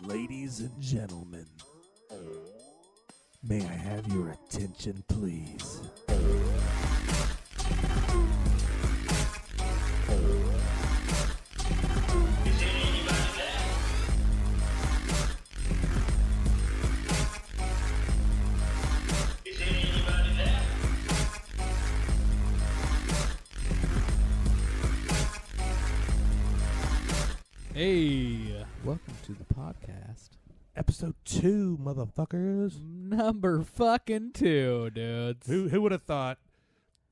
Ladies and gentlemen, may I have your attention, please? Hey, welcome to the podcast. Episode 2, motherfuckers. Number fucking 2, dudes. Who would have thought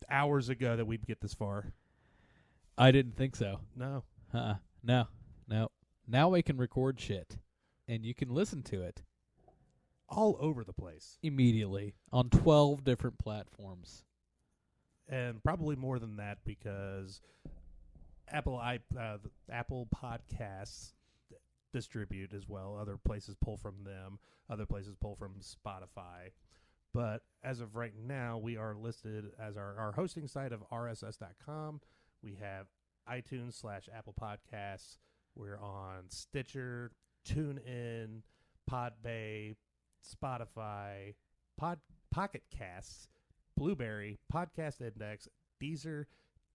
hours ago that we'd get this far? I didn't think so. No. No. Now we can record shit, and you can listen to it All over the place. immediately on 12 different platforms. And probably more than that because Apple Podcasts distribute as well. Other places pull from them. Other places pull from Spotify. But as of right now, we are listed as our hosting site of rss.com. We have iTunes/Apple Podcasts. We're on Stitcher, TuneIn, Podbay, Spotify, Pocket Casts, Blueberry, Podcast Index, Deezer,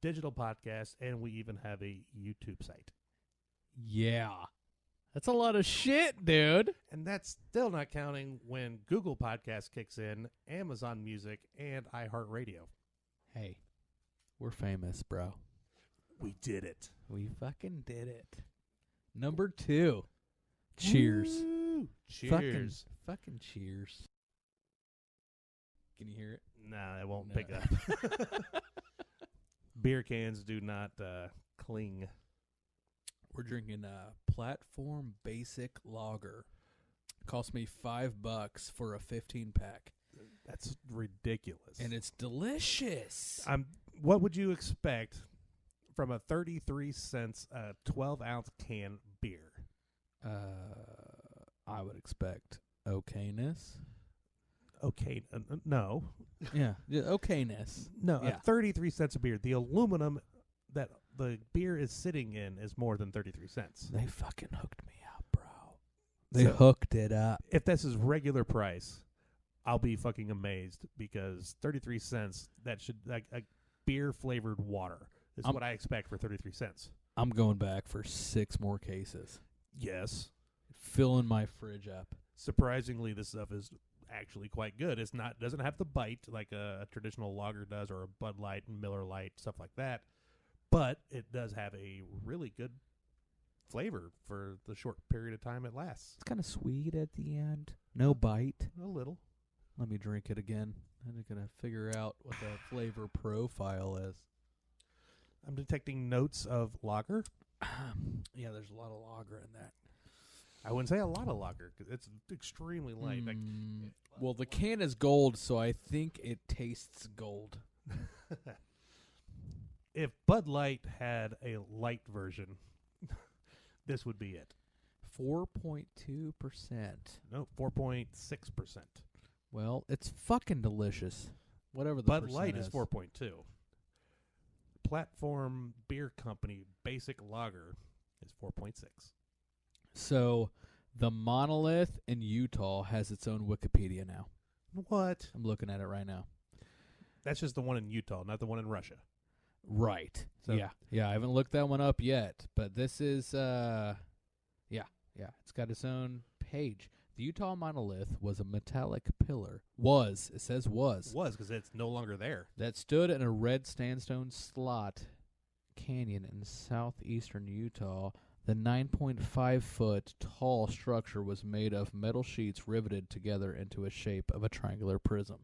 Digital Podcast, and we even have a YouTube site. Yeah. That's a lot of shit, dude. And that's still not counting when Google Podcast kicks in, Amazon Music, and iHeartRadio. Hey, we're famous, bro. We did it. We fucking did it. Number 2. Cheers. Woo! Cheers. Fucking cheers. Can you hear it? Nah, it won't No. pick up. Beer cans do not cling. We're drinking a Platform Basic Lager. Cost me $5 for a 15-pack. That's ridiculous. And it's delicious. What would you expect from a 33 cents 12-ounce can beer? I would expect okayness. Okay, no. Yeah, okayness. No, Yeah. 33 cents a beer. The aluminum that the beer is sitting in is more than 33 cents. They fucking hooked me up, bro. They So- hooked it up. If this is regular price, I'll be fucking amazed because 33 cents, that should, like a beer-flavored water is what I expect for 33 cents. I'm going back for 6 more cases. Yes. Filling my fridge up. Surprisingly, this stuff is actually quite good. It's not doesn't have the bite like a traditional lager does or a Bud Light and Miller Lite, stuff like that. But it does have a really good flavor for the short period of time it lasts. It's kind of sweet at the end. No bite. A little. Let me drink it again. I'm going to figure out what the flavor profile is. I'm detecting notes of lager. Yeah, there's a lot of lager in that. I wouldn't say a lot of lager because it's extremely light. Well, the can is gold, so I think it tastes gold. If Bud Light had a light version, this would be it. 4.2%. No, 4.6%. Well, it's fucking delicious. Whatever the Bud percent Light is 4.2. Platform Beer Company Basic Lager is 4.6. So, the Monolith in Utah has its own Wikipedia now. What? I'm looking at it right now. That's just the one in Utah, not the one in Russia. Right. So- Yeah, I haven't looked that one up yet, but this is yeah, it's got its own page. The Utah Monolith was a metallic pillar. It says was. Was because it's no longer there. That stood in a red sandstone slot canyon in southeastern Utah. The 9.5-foot tall structure was made of metal sheets riveted together into a shape of a triangular prism.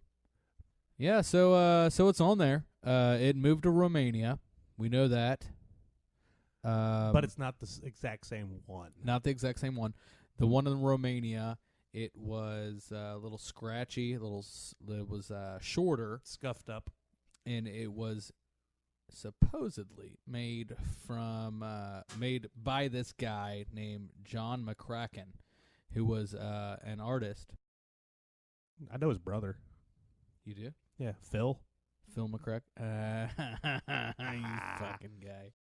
Yeah, so it's on there. It moved to Romania. We know that. But it's not the exact same one. Not the exact same one. The one in Romania, it was a little scratchy. It was shorter, Scuffed up. and it was supposedly made by this guy named John McCracken, who was an artist. I know his brother. You do? Yeah, Phil. Phil McCracken. You fucking guy.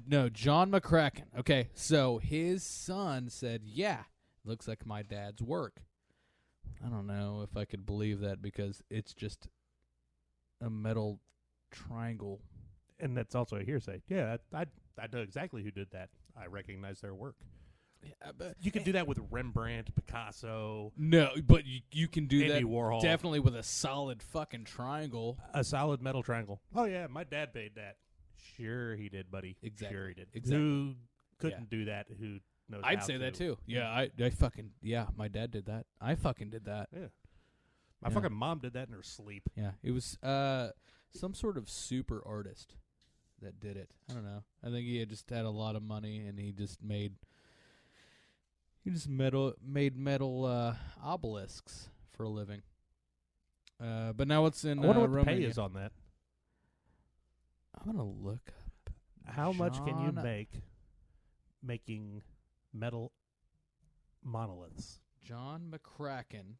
No, John McCracken. Okay, so his son said, yeah, looks like my dad's work. I don't know if I could believe that because it's just a metal triangle. And that's also a hearsay. Yeah, I know exactly who did that. I recognize their work. Yeah, but You could do that with Rembrandt, Picasso, no, but you can do Andy that Warhol. definitely with a solid fucking triangle. A solid metal triangle. Oh, yeah, my dad made that. Sure he did, buddy. Exactly. Sure he did. Exactly. Who couldn't do that? Who knows I'd how say that to? too. Yeah, I fucking, yeah, my dad did that. I fucking did that. Yeah. My Yeah. fucking mom did that in her sleep. Yeah, it was some sort of super artist that did it. I don't know. I think he had a lot of money and he made metal obelisks for a living. But now it's in I wonder what the Romania. pay is on that. I'm gonna look up How much can you John- make making metal monoliths? John McCracken,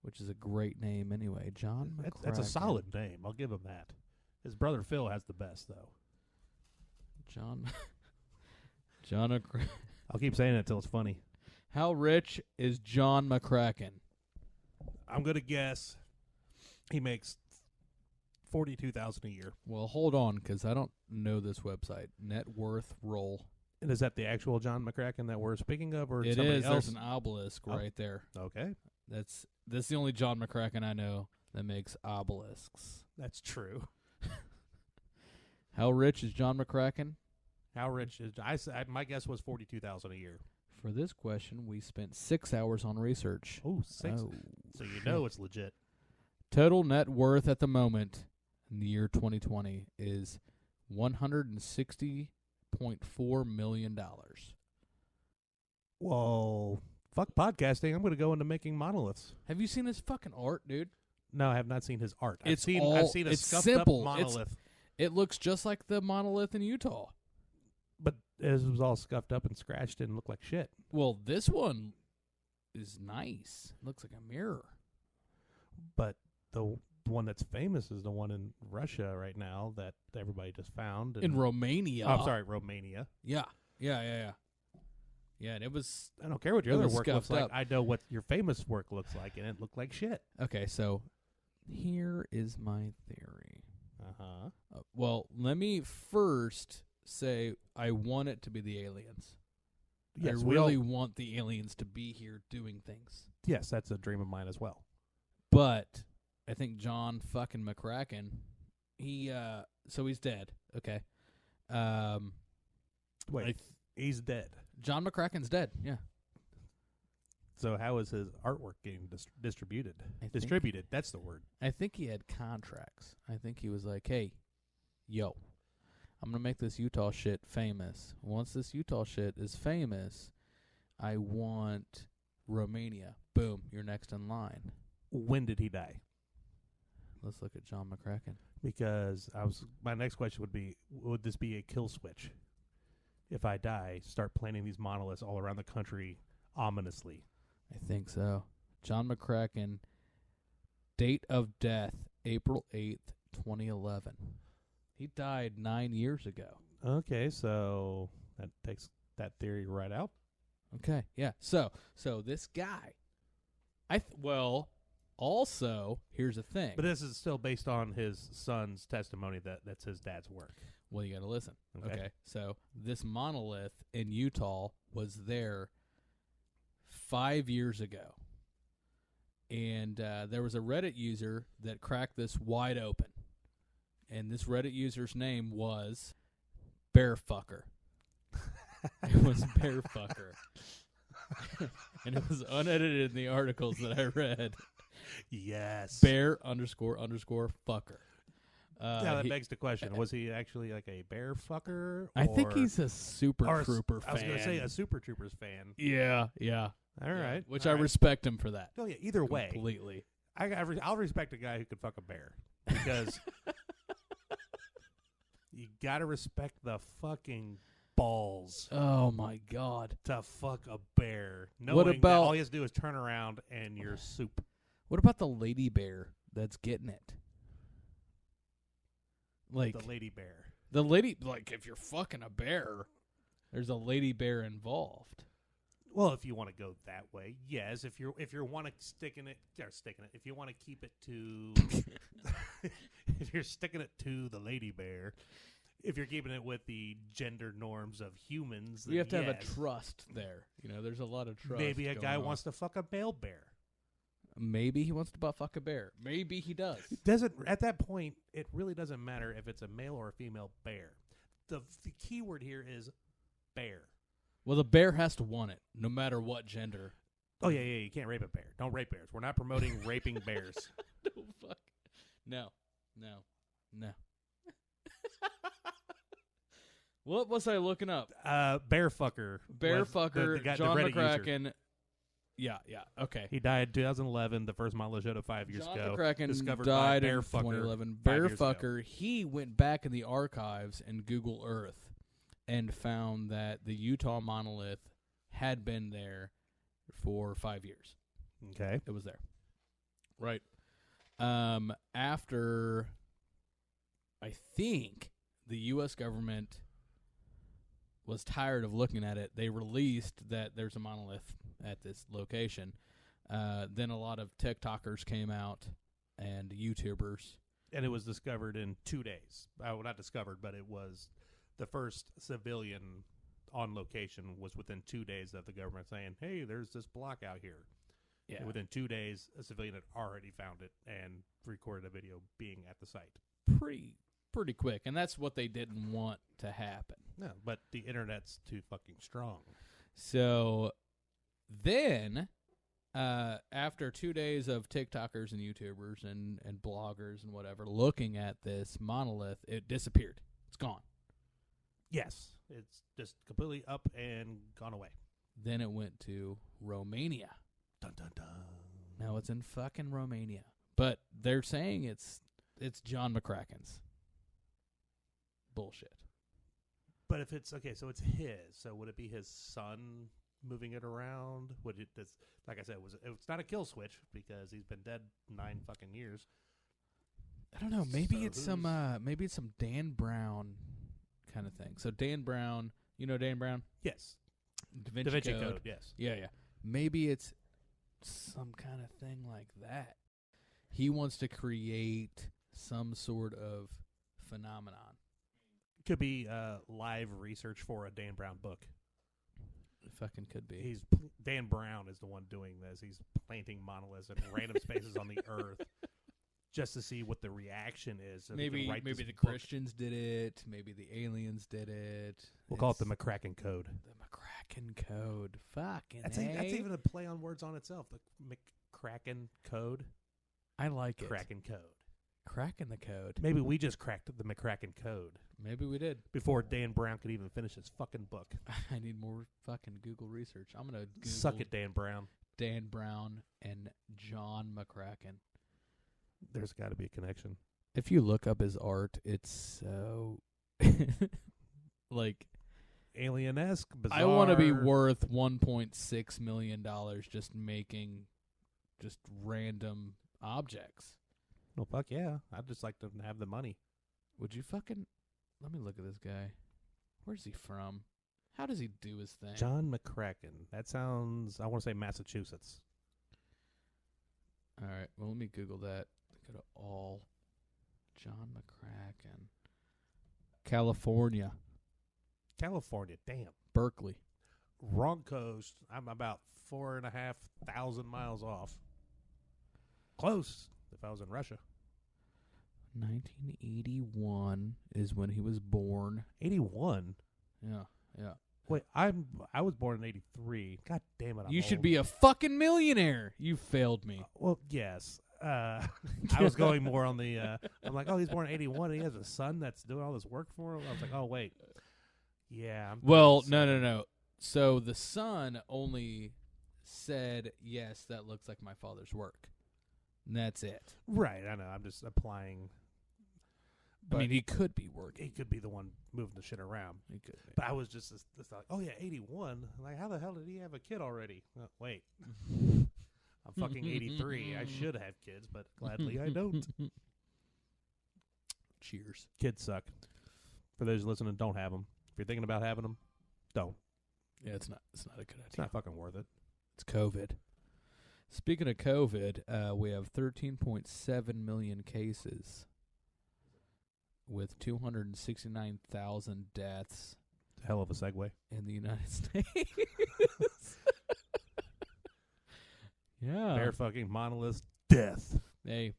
which is a great name anyway. John McCracken. That's a solid name. I'll give him that. His brother Phil has the best, though. John McCracken. I'll keep saying it until it's funny. How rich is John McCracken? I'm gonna guess he makes $42,000 a year. Well, hold on, because I don't know this website. Net worth roll. And is that the actual John McCracken that we're speaking of, or It somebody is. else? There's an obelisk right there. Okay, That's the only John McCracken I know that makes obelisks. that's true. How rich is John McCracken? How rich is my guess was $42,000 a year. For this question, we spent 6 hours on research. Oh, 6. Oh, So you know it's legit. total net worth at the moment in the year 2020 is $160.4 million. Well, fuck podcasting. I'm going to go into making monoliths. Have you seen his fucking art, dude? No, I have not seen his art. It's I've seen a it's scuffed simple. up monolith, It looks just like the monolith in Utah. but it was all scuffed up and scratched and looked like shit. Well, this one is nice. Looks like a mirror. But the one that's famous is the one in Russia right now that everybody just found. In Romania. Oh, I'm sorry, Romania. Yeah, and it was... I don't care what your It other was work looks scuffed like. up. I know what your famous work looks like, and it looked like shit. Okay, so here is my theory. Uh-huh. Well, let me first say I want it to be the aliens. Yes, I we really all- want the aliens to be here doing things. Yes, that's a dream of mine as well. But I think John fucking McCracken, so he's dead. Okay. Wait, he's dead. John McCracken's dead. Yeah. So how is his artwork getting distributed? I think- Distributed, that's the word. I think he had contracts. I think he was like, hey, yo, I'm going to make this Utah shit famous. Once this Utah shit is famous, I want Romania. Boom, you're next in line. When did he die? Let's look at John McCracken. Because my next question would be, would this be a kill switch? If I die, start planting these monoliths all around the country ominously. I think so. John McCracken, date of death, April 8th, 2011. He died 9 years ago. Okay, so that takes that theory right out. Okay, yeah. So this guy, also, here's the thing. But this is still based on his son's testimony that's his dad's work. Well, you got to listen. Okay. Okay. So this monolith in Utah was there 5 years ago. And there was a Reddit user that cracked this wide open. And this Reddit user's name was Bearfucker. It was Bearfucker. And it was unedited in the articles that I read. Yes. Bear__fucker. Now that begs the question: was he actually like a bear fucker? I think or- he's a Super or Trooper fan. I was going to say a Super Troopers fan. Yeah. All right, Which all I right. respect him for that. Oh yeah. Either way, Completely. I'll respect a guy who could fuck a bear because you gotta respect the fucking balls Oh my God. to fuck a bear. Knowing that about- all he has to do is turn around and you're soup? What about the lady bear that's getting it? Like the lady bear. the lady, like if you're fucking a bear, there's a lady bear involved. Well, if you want to go that way, yes. If you want to if you want to keep it to, if you're sticking it to the lady bear, if you're keeping it with the gender norms of humans, then You have to have yes. a trust there. There's a lot of trust. Maybe a going guy on. wants to fuck a male bear. Maybe he wants to butt fuck a bear. Maybe he does. Doesn't at that point it really doesn't matter if it's a male or a female bear. The key word here is bear. Well, the bear has to want it, no matter what gender. Oh yeah, you can't rape a bear. Don't rape bears. We're not promoting raping bears. No, fuck. No. What was I looking up? Bear fucker. Bear was fucker, the guy, John the Reddit user. McCracken. Yeah, okay. He died in 2011. The first model showed up 5 years John ago. McCracken Discovered died by Bear in Fucker 2011. 5 Bear years ago. fucker. He went back in the archives in Google Earth and found that the Utah monolith had been there for 5 years. Okay. It was there. Right. After, I think, the U.S. government was tired of looking at it, they released that there's a monolith at this location. Then a lot of TikTokers came out and YouTubers. And it was discovered in 2 days. Well, not discovered, but it was the first civilian on location was within 2 days of the government saying, hey, there's this block out here. Yeah. And within 2 days, a civilian had already found it and recorded a video being at the site. Pretty quick. And that's what they didn't want to happen. No, but the internet's too fucking strong. So then, after 2 days of TikTokers and YouTubers and bloggers and whatever looking at this monolith, it disappeared. It's gone. Yes. It's just completely up and gone away. Then it went to Romania. Dun, dun, dun. Now it's in fucking Romania. But they're saying it's John McCracken's. Bullshit. But if it's okay, so it's his. So would it be his son moving it around? Would it? Like I said, it's not a kill switch because he's been dead 9 fucking years. I don't know. Maybe So it's some Dan Brown kind of thing. So Dan Brown, you know Dan Brown? Yes, Da Da Vinci Code. Code. Yes. Yeah. Maybe it's some kind of thing like that. He wants to create some sort of phenomenon. Could be live research for a Dan Brown book. It fucking could be. Dan Brown is the one doing this. He's planting monoliths in random spaces on the earth just to see what the reaction is. So maybe the the Christians did it. Maybe the aliens did it. We'll call it the McCracken Code. The McCracken Code. Fucking That's even a play on words on itself. The McCracken Code. I like it. Kraken Code. Cracking the code. Maybe we just cracked the McCracken Code Maybe we did. before Dan Brown could even finish his fucking book. I need more fucking Google research. I'm going to Google Suck it, Dan Brown. Dan Brown and John McCracken. There's got to be a connection. If you look up his art, it's so like Alien-esque, bizarre. I want to be worth $1.6 million just making just random objects. Well, fuck yeah. I'd just like to have the money. Would you fucking... Let me look at this guy. Where's he from? How does he do his thing? John McCracken. That sounds... I want to say Massachusetts. All right. Well, let me Google that. Go to all. John McCracken. California. California. Damn. Berkeley. Wrong coast. I'm about 4,500 miles off. Close. If I was in Russia. 1981 is when he was born. 81? Yeah. Wait, I was born in 83. God damn it, I'm You should old. be a fucking millionaire. You failed me. Well, yes. I was going more on the... I'm like, oh, he's born in 81 and he has a son that's doing all this work for him? I was like, oh, wait. Yeah. Well, no. So the son only said, yes, that looks like my father's work. And that's it. Right, I know. I'm just applying... I mean, he could be working. He could be the one moving the shit around. He could be. But I was just like, oh, yeah, 81. Like, how the hell did he have a kid already? Wait. I'm fucking 83. I should have kids, but gladly I don't. Cheers. Kids suck. For those listening, don't have them. If you're thinking about having them, don't. Yeah, it's not a good idea. It's not fucking worth it. It's COVID. Speaking of COVID, we have 13.7 million cases with 269,000 deaths Hell of a segue. in the United States. Yeah. Bare fucking monolith death. Hey,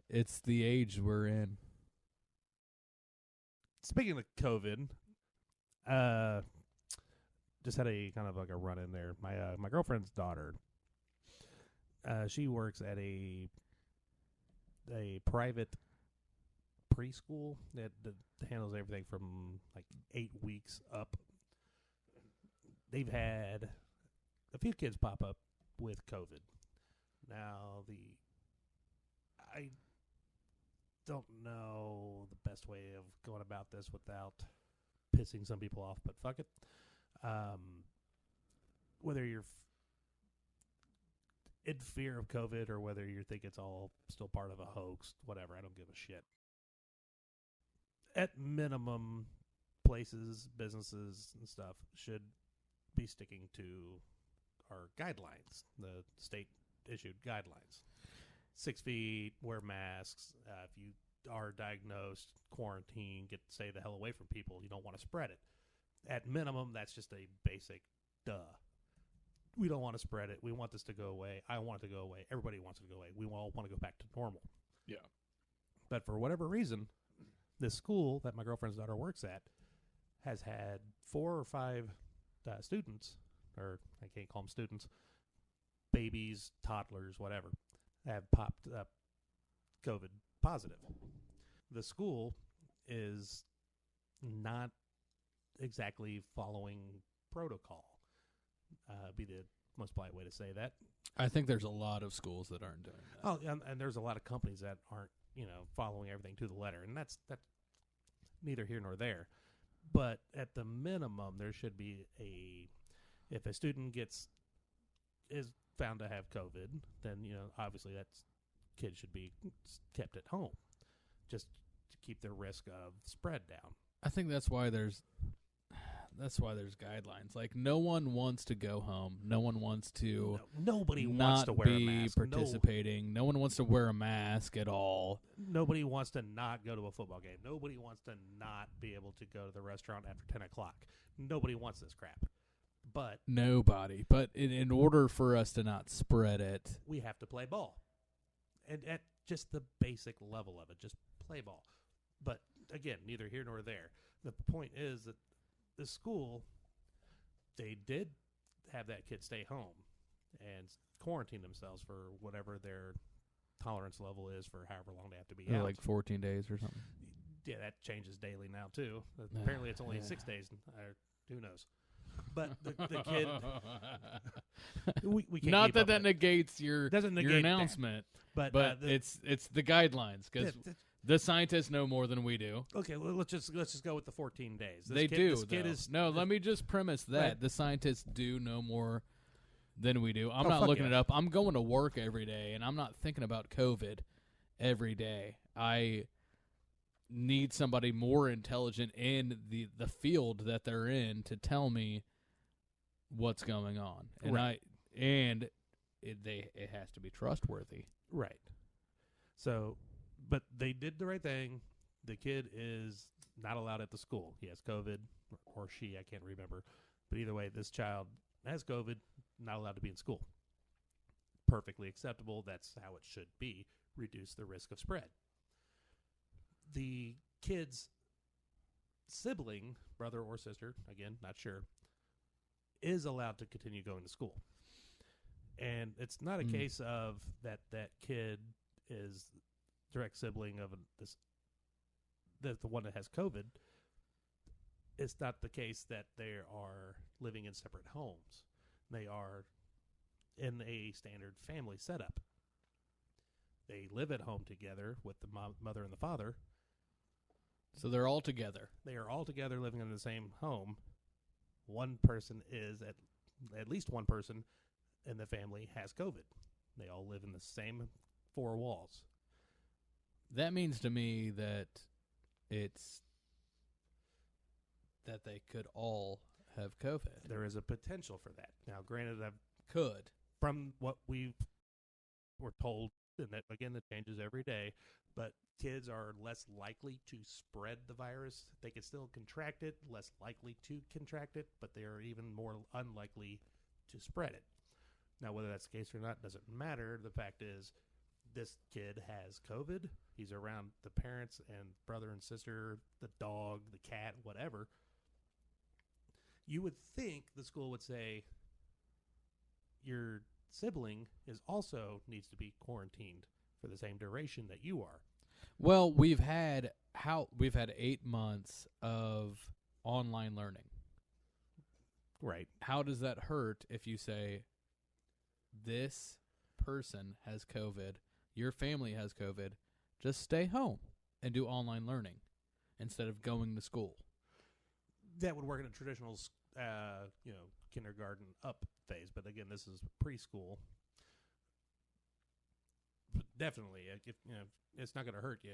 it's the age we're in. Speaking of COVID, just had a kind of like a run in there. My girlfriend's daughter, she works at a private preschool that handles everything from like 8 weeks up. They've had a few kids pop up with COVID. Now I don't know the best way of going about this without pissing some people off, but fuck it. Whether you're in fear of COVID or whether you think it's all still part of a hoax, whatever, I don't give a shit. At minimum, places, businesses, and stuff should be sticking to our guidelines, the state-issued guidelines. 6 feet, wear masks. If you are diagnosed, quarantine, stay the hell away from people. You don't want to spread it. At minimum, that's just a basic duh. We don't want to spread it. We want this to go away. I want it to go away. Everybody wants it to go away. We all want to go back to normal. Yeah. But for whatever reason, this school that my girlfriend's daughter works at has had 4 or 5 students, or I can't call them students, babies, toddlers, whatever, have popped up COVID positive. The school is not exactly following protocol. Be the most polite way to say that. I think there's a lot of schools that aren't doing that. Oh, and there's a lot of companies that aren't, following everything to the letter, and that's neither here nor there. But at the minimum, there should be if a student is found to have COVID, then obviously that kid should be kept at home, just to keep the risk of spread down. I think that's why there's guidelines. Like, no one wants to go home. No one wants to. Nobody not wants to wear a be mask. participating. No one wants to wear a mask at all. Nobody wants to not go to a football game. Nobody wants to not be able to go to the restaurant after 10 o'clock. Nobody wants this crap. But nobody. But in order for us to not spread it, we have to play ball. And at just the basic level of it, just play ball. But again, neither here nor there. The point is that the school, they did have that kid stay home and quarantine themselves for whatever their tolerance level is for however long they have to be out. Like 14 days or something. Yeah, that changes daily now, too. Apparently it's only 6 days. Who knows? But the kid... we can't Not that negates your announcement. That. But it's the guidelines, because the scientists know more than we do. Okay, well, let's just go with the 14 days. Let me just premise that. Right. The scientists do know more than we do. I'm not looking it up. I'm going to work every day, and I'm not thinking about COVID every day. I need somebody more intelligent in the field that they're in to tell me what's going on. And right. It has to be trustworthy. Right. So, but they did the right thing. The kid is not allowed at the school. He has COVID, or she, I can't remember. But either way, this child has COVID, not allowed to be in school. Perfectly acceptable. That's how it should be. Reduce the risk of spread. The kid's sibling, brother or sister, again, not sure, is allowed to continue going to school. And it's not a case of that kid is direct sibling of the one that has COVID. It's not the case that they are living in separate homes. They are in a standard family setup. They live at home together with the mother and the father. So they're all together. They are all together living in the same home. One person is, at least one person in the family has COVID. They all live in the same 4 walls. That means to me that it's that they could all have COVID. There is a potential for that. Now, granted, Could. from what we were told, and that again, that changes every day, but kids are less likely to spread the virus. They can still contract it, less likely to contract it, but they are even more unlikely to spread it. Now, whether that's the case or not doesn't matter. The fact is, this kid has COVID. He's around the parents and brother and sister, the dog, the cat, whatever. You would think the school would say, your sibling is also needs to be quarantined for the same duration that you are. Well, we've had 8 months of online learning. Right. How does that hurt if you say this person has COVID, your family has COVID, just stay home and do online learning instead of going to school? That would work in a traditional, kindergarten up phase. But again, this is preschool. But definitely, it's not going to hurt you.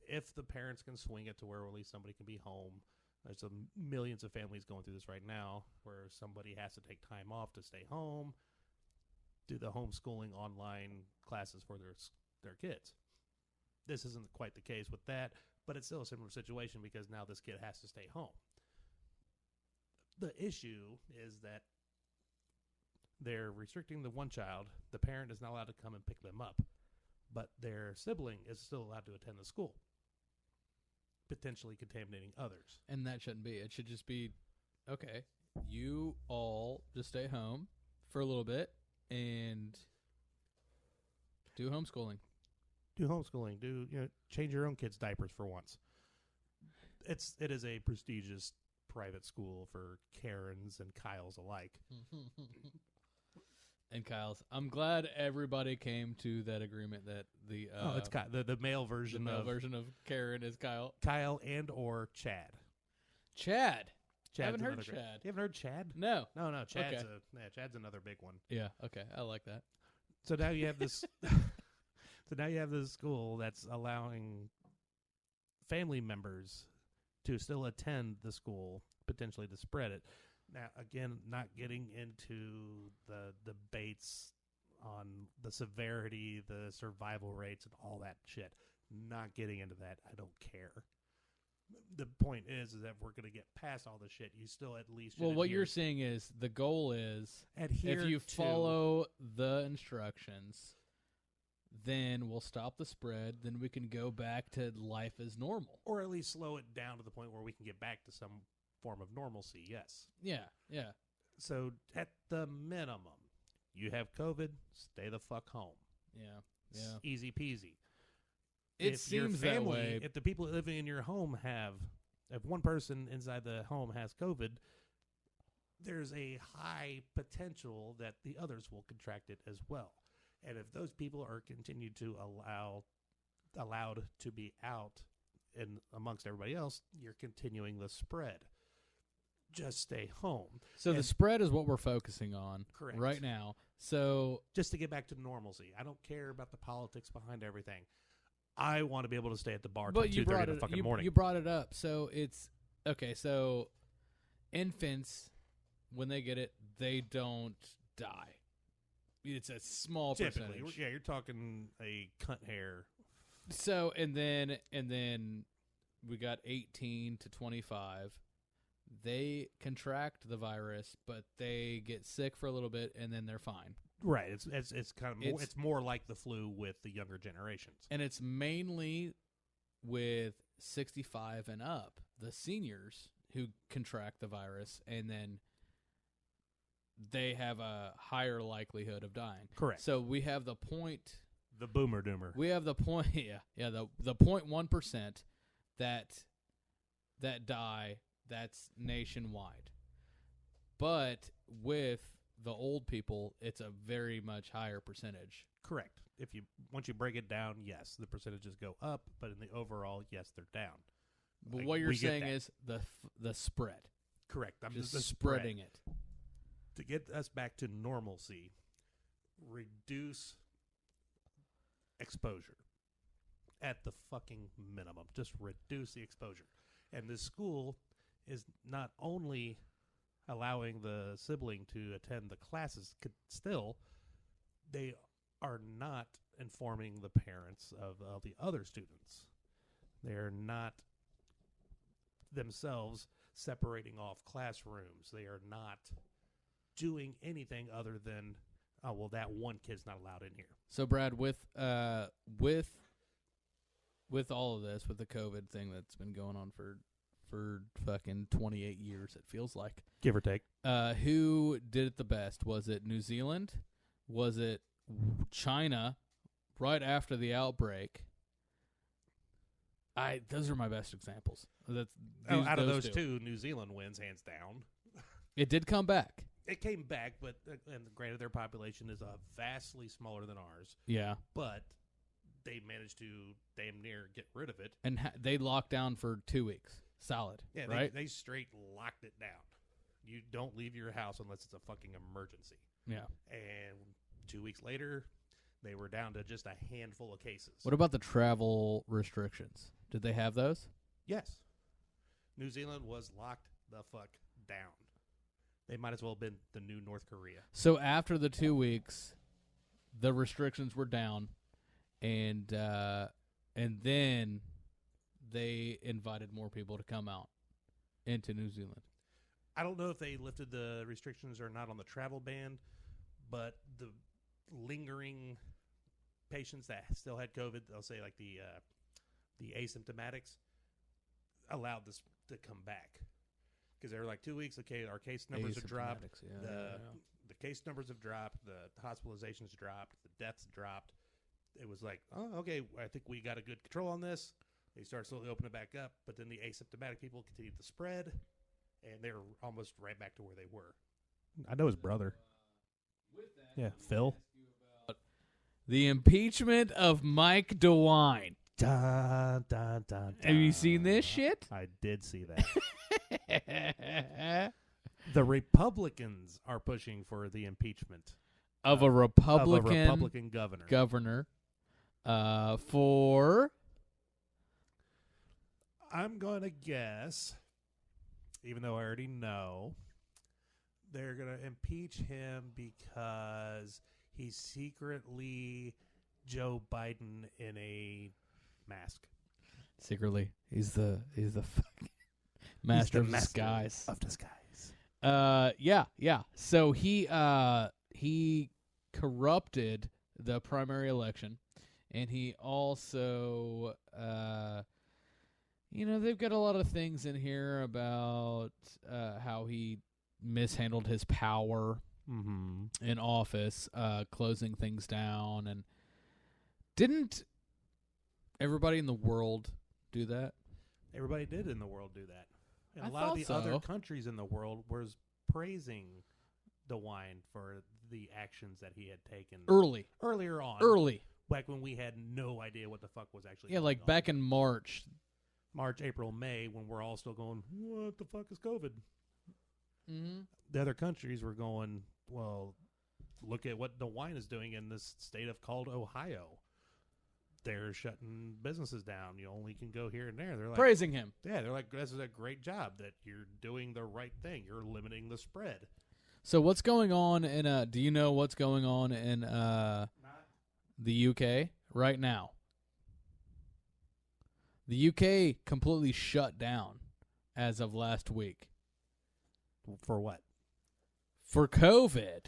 If the parents can swing it to where at least somebody can be home. There's millions of families going through this right now where somebody has to take time off to stay home, do the homeschooling online classes for their kids. This isn't quite the case with that, but it's still a similar situation because now this kid has to stay home. The issue is that they're restricting the one child. The parent is not allowed to come and pick them up, but their sibling is still allowed to attend the school, potentially contaminating others. And that shouldn't be. It should just be, okay, you all just stay home for a little bit and do homeschooling. Do homeschooling. Change your own kids' diapers for once. It is a prestigious private school for Karens and Kyles alike. And Kyle's. I'm glad everybody came to that agreement that it's the male version of Karen is Kyle. Kyle and or Chad. Chad. Chad's haven't heard Chad. Chad. You haven't heard Chad? No. No. Chad's Okay. Chad's another big one. Yeah. Okay. I like that. So now you have this. So now you have this school that's allowing family members to still attend the school, potentially to spread it. Now, again, not getting into the debates on the severity, the survival rates, and all that shit. Not getting into that. I don't care. The point is that we're going to get past all this shit. You still at least Well, what you're saying is the goal is adhere if you to follow the instructions, then we'll stop the spread. Then we can go back to life as normal. or at least slow it down to the point where we can get back to some form of normalcy, yes. Yeah. So at the minimum, you have COVID, stay the fuck home. Yeah. It's easy peasy. It If your seems family, that way. If the people living in your home if one person inside the home has COVID, there's a high potential that the others will contract it as well. And if those people are continued to allowed to be out and amongst everybody else, you're continuing the spread. Just stay home. So the spread is what we're focusing on Correct. right now. So Just to get back to normalcy. I don't care about the politics behind everything. I want to be able to stay at the bar until 2:30 in the fucking morning. You brought it up. So it's okay. So infants, when they get it, they don't die. It's a small Typically, percentage. yeah, you're talking a cunt hair. So and then we got 18 to 25. They contract the virus, but they get sick for a little bit, and then they're fine. Right. It's kind of more, it's more like the flu with the younger generations. And it's mainly with 65 and up, the seniors who contract the virus, and then they have a higher likelihood of dying. Correct. So we have the point. The boomer doomer. We have the point. Yeah. The 0.1% that die. That's nationwide. But with the old people, it's a very much higher percentage. Correct. Once you break it down, yes, the percentages go up, but in the overall, yes, they're down. But what you're saying is the spread. Correct. I'm Just the spreading spread. it. To get us back to normalcy, reduce exposure. at the fucking minimum. Just reduce the exposure. And this school is not only allowing the sibling to attend the classes, still, they are not informing the parents of the other students. They're not themselves separating off classrooms. They are not doing anything other than, oh, well, that one kid's not allowed in here. So, Brad, with all of this, with the COVID thing that's been going on for fucking 28 years, it feels like, give or take, who did it the best? Was it New Zealand? Was it China? Right after the outbreak. Those are my best examples. Out of those two, New Zealand wins hands down. It did come back. It came back, but and granted, their population is vastly smaller than ours. Yeah, but they managed to damn near get rid of it. And they locked down for 2 weeks, solid. Yeah, right. They straight locked it down. You don't leave your house unless it's a fucking emergency. Yeah. And 2 weeks later, they were down to just a handful of cases. What about the travel restrictions? Did they have those? Yes. New Zealand was locked the fuck down. They might as well have been the new North Korea. So after the 2 weeks, the restrictions were down, and then they invited more people to come out into New Zealand. I don't know if they lifted the restrictions or not on the travel ban, but the lingering patients that still had COVID, they'll say like the asymptomatics, allowed this to come back. Because they were like 2 weeks, okay, our case numbers have dropped. Yeah, the case numbers have dropped. The hospitalizations dropped. The deaths dropped. It was like, oh, okay, I think we got a good control on this. They started slowly opening it back up, but then the asymptomatic people continued to spread, and they're almost right back to where they were. I know his brother. Yeah, Phil. The impeachment of Mike DeWine. Dun, dun, dun, dun. Have you seen this shit? I did see that. The Republicans are pushing for the impeachment of a Republican governor. For, I'm going to guess, even though I already know, they're going to impeach him because he's secretly Joe Biden in a mask. Secretly, he's the fucking master of disguise. Yeah. So he corrupted the primary election, and he also, they've got a lot of things in here about how he mishandled his power in office, closing things down, and didn't everybody in the world do that? Everybody did in the world do that. And I a lot of the thought so. other countries in the world was praising DeWine for the actions that he had taken earlier on. Back when we had no idea what the fuck was actually going on. Back in March, April, May, when we're all still going, what the fuck is COVID? Mm-hmm. The other countries were going, well, look at what DeWine is doing in this state called Ohio. They're shutting businesses down. You only can go here and there. They're like praising him. Yeah, they're like, this is a great job that you're doing the right thing. You're limiting the spread. So what's going on in do you know what's going on in the UK right now? The UK completely shut down as of last week. For what? For COVID.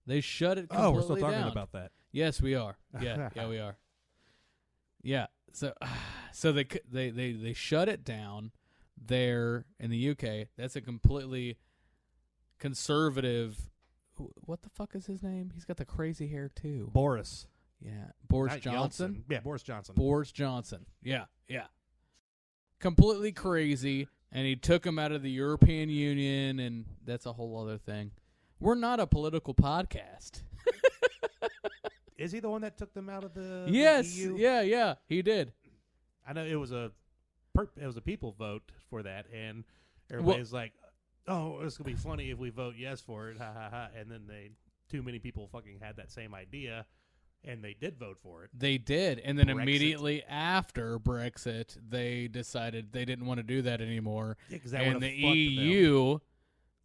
They shut it completely down. Oh, we're still talking about that. Yes, we are. Yeah, we are. Yeah. So they shut it down there in the UK. That's a completely conservative. What the fuck is his name? He's got the crazy hair too. Boris. Yeah, Boris Not Johnson. Yeltsin. Yeah, Boris Johnson. Boris Johnson. Yeah. Completely crazy, and he took him out of the European Union, and that's a whole other thing. We're not a political podcast. Is he the one that took them out of the Yes, the EU? Yeah, he did. I know it was a people vote for that, and everybody's like, "Oh, it's gonna be funny if we vote yes for it." Ha ha ha! And then too many people fucking had that same idea, And they did vote for it. They did. And then Brexit. immediately after Brexit, they decided they didn't want to do that anymore. Yeah, 'cause that and would've the fucked EU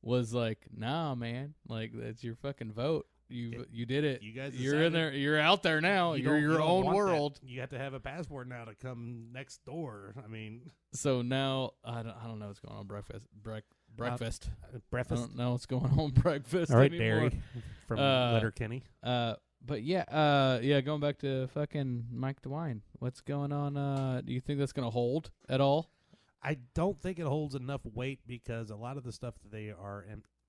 was like, nah, man. Like, that's your fucking vote. You did it. You guys You're in there. You're out there now. You're you your don't own want world. that. You have to have a passport now to come next door. I mean, So now I don't know what's going on breakfast. Breakfast. I breakfast. don't know what's going on breakfast. All right, anymore. Derry from Letterkenny. But going back to fucking Mike DeWine. What's going on? Do you think that's gonna hold at all? I don't think it holds enough weight because a lot of the stuff that they are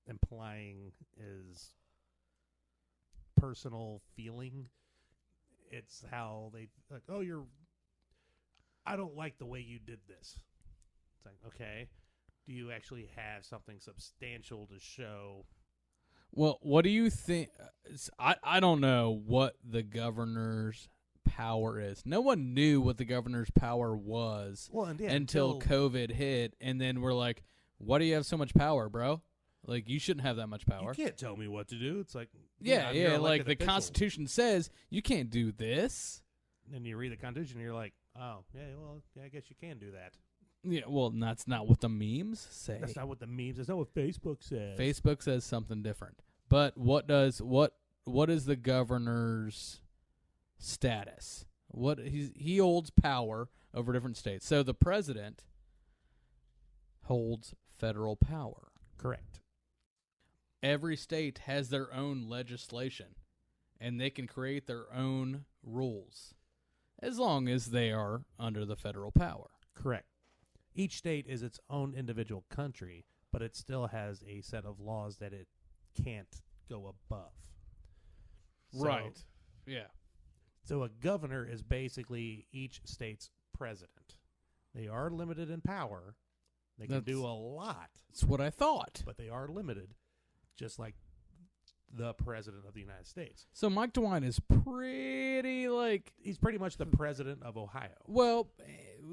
implying is personal feeling. It's how they like, oh, I don't like the way you did this. It's like, okay, do you actually have something substantial to show? Well, what do you think? I don't know what the governor's power is. No one knew what the governor's power was until COVID hit, and then we're like, why do you have so much power, bro? Like, you shouldn't have that much power. You can't tell me what to do. It's like, yeah, like the Constitution says you can't do this. And you read the Constitution, and you're like, oh, yeah, well, yeah, I guess you can do that. Yeah, well, that's not what the memes say. That's not what the memes. That's not what Facebook says. Facebook says something different. But what is the governor's status? He holds power over different states. So the president holds federal power. Correct. Every state has their own legislation, and they can create their own rules as long as they are under the federal power. Correct. Each state is its own individual country, but it still has a set of laws that it can't go above. Right. Yeah. So a governor is basically each state's president. They are limited in power. They can do a lot. That's what I thought. But they are limited, just like the president of the United States. So Mike DeWine is pretty, like... He's pretty much the president of Ohio. Well,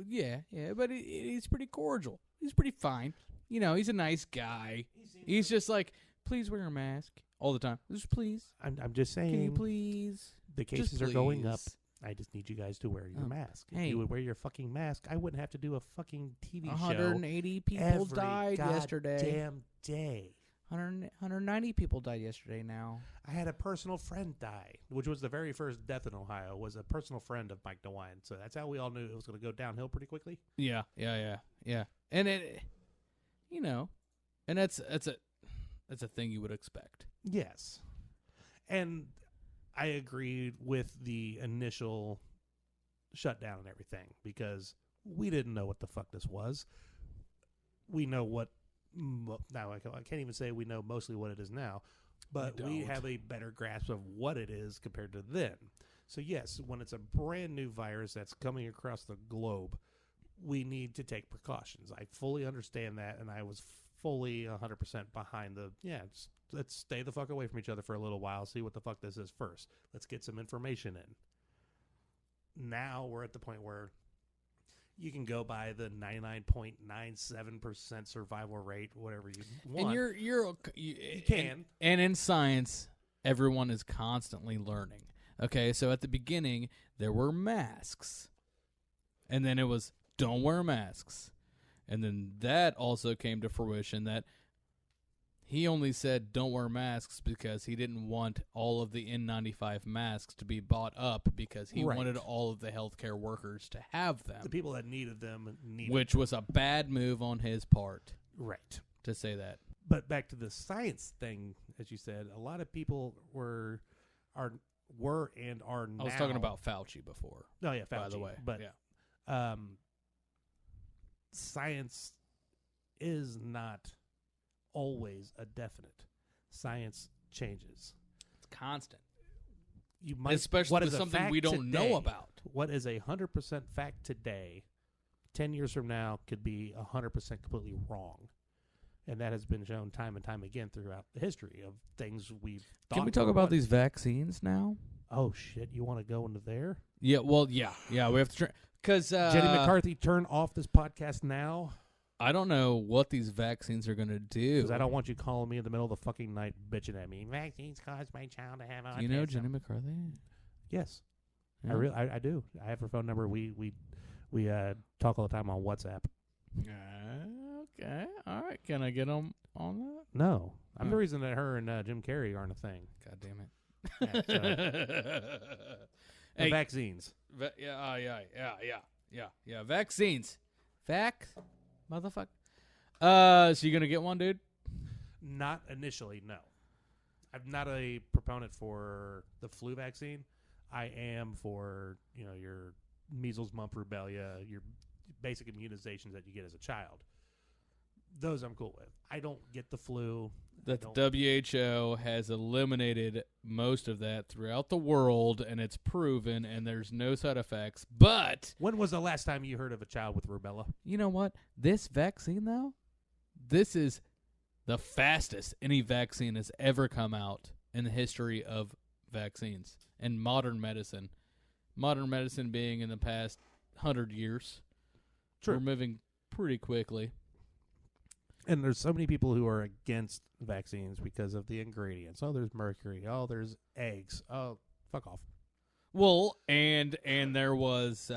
yeah, but he's pretty cordial. He's pretty fine. You know, he's a nice guy. He's just like, please wear a mask all the time. Just please. I'm just saying. Can you please? The cases are going up. I just need you guys to wear your mask. If you would wear your fucking mask, I wouldn't have to do a fucking TV 180 show. people died yesterday. Damn day. 190 people died yesterday now. I had a personal friend die, which was the very first death in Ohio, was a personal friend of Mike DeWine. So that's how we all knew it was going to go downhill pretty quickly. Yeah. And it, you know, and that's a thing you would expect. Yes. And I agreed with the initial shutdown and everything because we didn't know what the fuck this was. We know what now I can't even say we know mostly what it is now, but we have a better grasp of what it is compared to then. So yes, when it's a brand new virus that's coming across the globe, we need to take precautions. I fully understand that, and I was fully 100% behind let's stay the fuck away from each other for a little while, see what the fuck this is first. Let's get some information in. Now we're at the point where you can go by the 99.97% survival rate, whatever you want. And you can. And in science, everyone is constantly learning. Okay, so at the beginning, there were masks. And then it was, don't wear masks. And then that also came to fruition that he only said don't wear masks because he didn't want all of the N95 masks to be bought up because he wanted all of the healthcare workers to have them. The people that needed them which was a bad move on his part. Right. To say that. But back to the science thing, as you said, a lot of people were and are now. I was talking about Fauci before. Oh, yeah, Fauci. By the way. But yeah. Science is not always a definite. Science changes. It's constant. You might, especially with something we don't know about. What is 100% fact today, 10 years from now, could be 100% completely wrong. And that has been shown time and time again throughout the history of things we've thought. Can we talk about these vaccines now? Oh, shit. You want to go into there? Yeah, well, yeah. We have to because Jenny McCarthy, turn off this podcast now. I don't know what these vaccines are going to do. Because I don't want you calling me in the middle of the fucking night bitching at me. Vaccines cause my child to have autism. You know Jenny McCarthy? Yes, Yeah. I do. I have her phone number. We talk all the time on WhatsApp. Okay. All right. Can I get on that? No, I'm Oh. the reason that her and Jim Carrey aren't a thing. God damn it. Yeah, so, the Hey. vaccines. Yeah. Vaccines. Motherfucker. So you gonna get one, dude? Not initially, no. I'm not a proponent for the flu vaccine. I am for, your measles, mumps, rubella, your basic immunizations that you get as a child. Those I'm cool with. I don't get the flu. That the WHO has eliminated most of that throughout the world, and it's proven, and there's no side effects. But When was the last time you heard of a child with rubella? you know what? This vaccine, though, this is the fastest any vaccine has ever come out in the history of vaccines and modern medicine. Modern medicine being in the past 100 years. True. We're moving pretty quickly. And there's so many people who are against vaccines because of the ingredients. Oh, there's mercury. Oh, there's eggs. Oh, fuck off. Well, and there was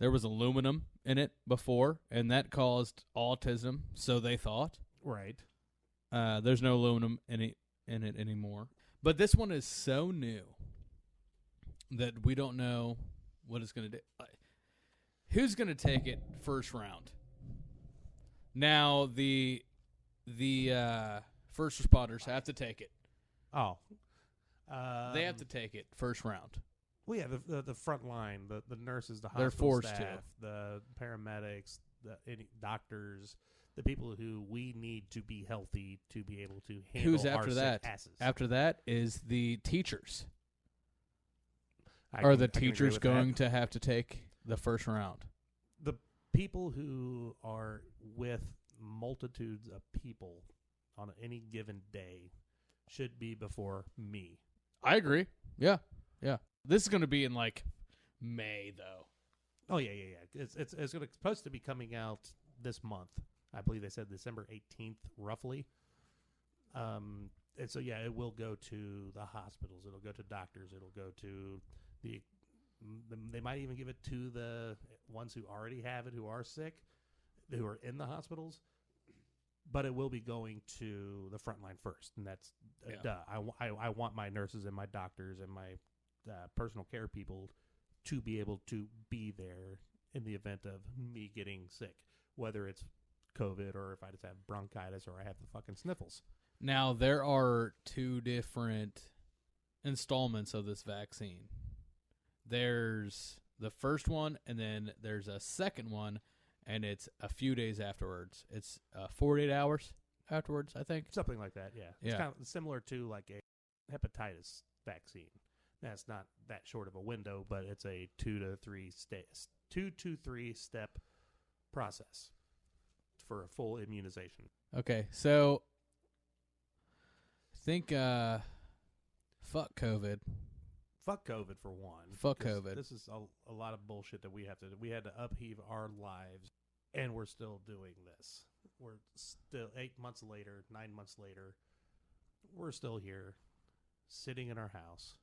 aluminum in it before, and that caused autism, so they thought. Right. There's no aluminum in it anymore. But this one is so new that we don't know what it's going to do. Who's going to take it first round? Now the first responders have to take it. Oh. They have to take it first round. Well, yeah, the front line, the nurses, the They're hospital forced to. staff, the paramedics, any doctors, the people who we need to be healthy to be able to handle Who's our after sick that? asses. After that is the teachers. I Are can- the I can agree teachers with going that. to have to take the first round? The people who are with multitudes of people on any given day should be before me. I agree. Yeah. This is going to be in like May, though. Oh yeah. It's supposed to be coming out this month. I believe they said December 18th, roughly. And so yeah, it will go to the hospitals. It'll go to doctors. It'll go to they might even give it to the ones who already have it, who are sick, who are in the hospitals. But it will be going to the front line first, and that's duh. I want my nurses and my doctors and my personal care people to be able to be there in the event of me getting sick, whether it's COVID or if I just have bronchitis or I have the fucking sniffles. Now, there are two different installments of this vaccine. There's the first one, and then there's a second one, and it's a few days afterwards. It's 48 hours afterwards, I think. Something like that, yeah. It's Yeah. kind of similar to like a hepatitis vaccine. That's not that short of a window, but it's a 2 to 3 step process for a full immunization. Okay, so I think fuck COVID. Fuck COVID for one. Fuck because COVID. This is a lot of bullshit that we have to do. We had to upheave our lives, and we're still doing this. We're still 8 months later, 9 months later, we're still here, sitting in our house.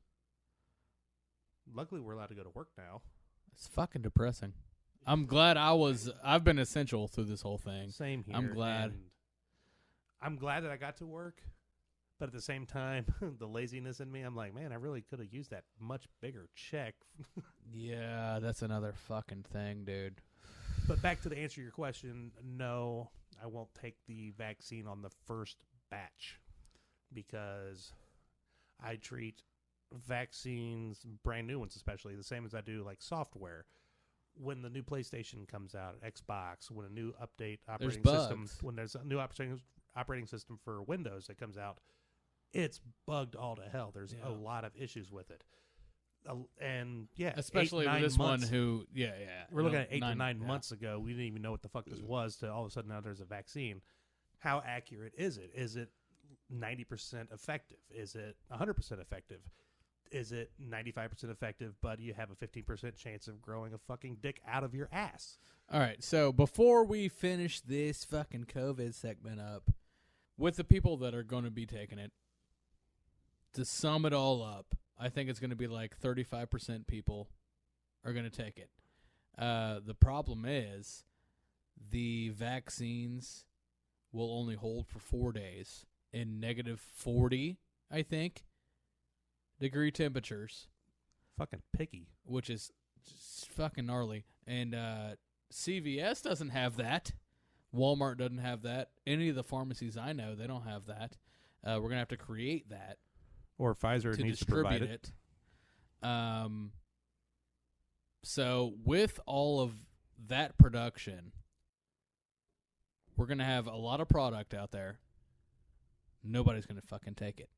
Luckily, we're allowed to go to work now. It's fucking depressing. I'm glad I've been essential through this whole thing. Same here. I'm glad. and I'm glad that I got to work, but at the same time, the laziness in me, I'm like, man, I really could have used that much bigger check. Yeah, that's another fucking thing, dude. But back to answer your question, no, I won't take the vaccine on the first batch because I treat vaccines, brand new ones especially, the same as I do like software. When the new PlayStation comes out, Xbox, when a new update operating system, when there's a new operating system for Windows that comes out, it's bugged all to hell. There's a lot of issues with it. And yeah, Especially 8, with this months. one who, We're looking at 8 to 9 months ago. We didn't even know what the fuck this was. To all of a sudden now there's a vaccine. How accurate is it? Is it 90% effective? Is it 100% effective? Is it 95% effective, but you have a 15% chance of growing a fucking dick out of your ass? All right, so before we finish this fucking COVID segment up, with the people that are going to be taking it, to sum it all up, I think it's going to be like 35% people are going to take it. The problem is the vaccines will only hold for 4 days in negative 40, I think, degree temperatures. Fucking picky. Which is just fucking gnarly. And CVS doesn't have that. Walmart doesn't have that. Any of the pharmacies I know, they don't have that. We're going to have to create that. Or Pfizer to needs to distribute provide it. So with all of that production, we're going to have a lot of product out there. Nobody's going to fucking take it.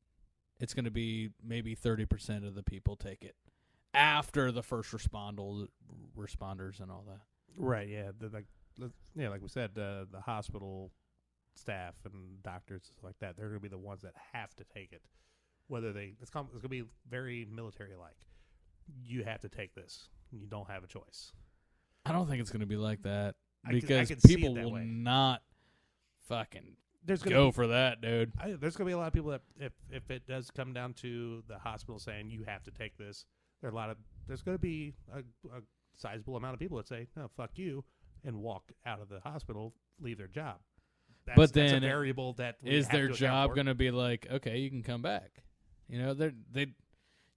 It's going to be maybe 30% of the people take it after the first responders and all that. Right, yeah. Like we said, the hospital staff and doctors like that, they're going to be the ones that have to take it. Whether it's going to be very military-like. You have to take this. You don't have a choice. I don't think it's going to be like that because I can people see it that will way. not fucking There's gonna go be, for that, dude. There's going to be a lot of people that if it does come down to the hospital saying you have to take this, there's going to be a sizable amount of people that say, no, fuck you, and walk out of the hospital, leave their job. But then that's a variable that we is have their to account job for. going to be like, okay, you can come back? You know,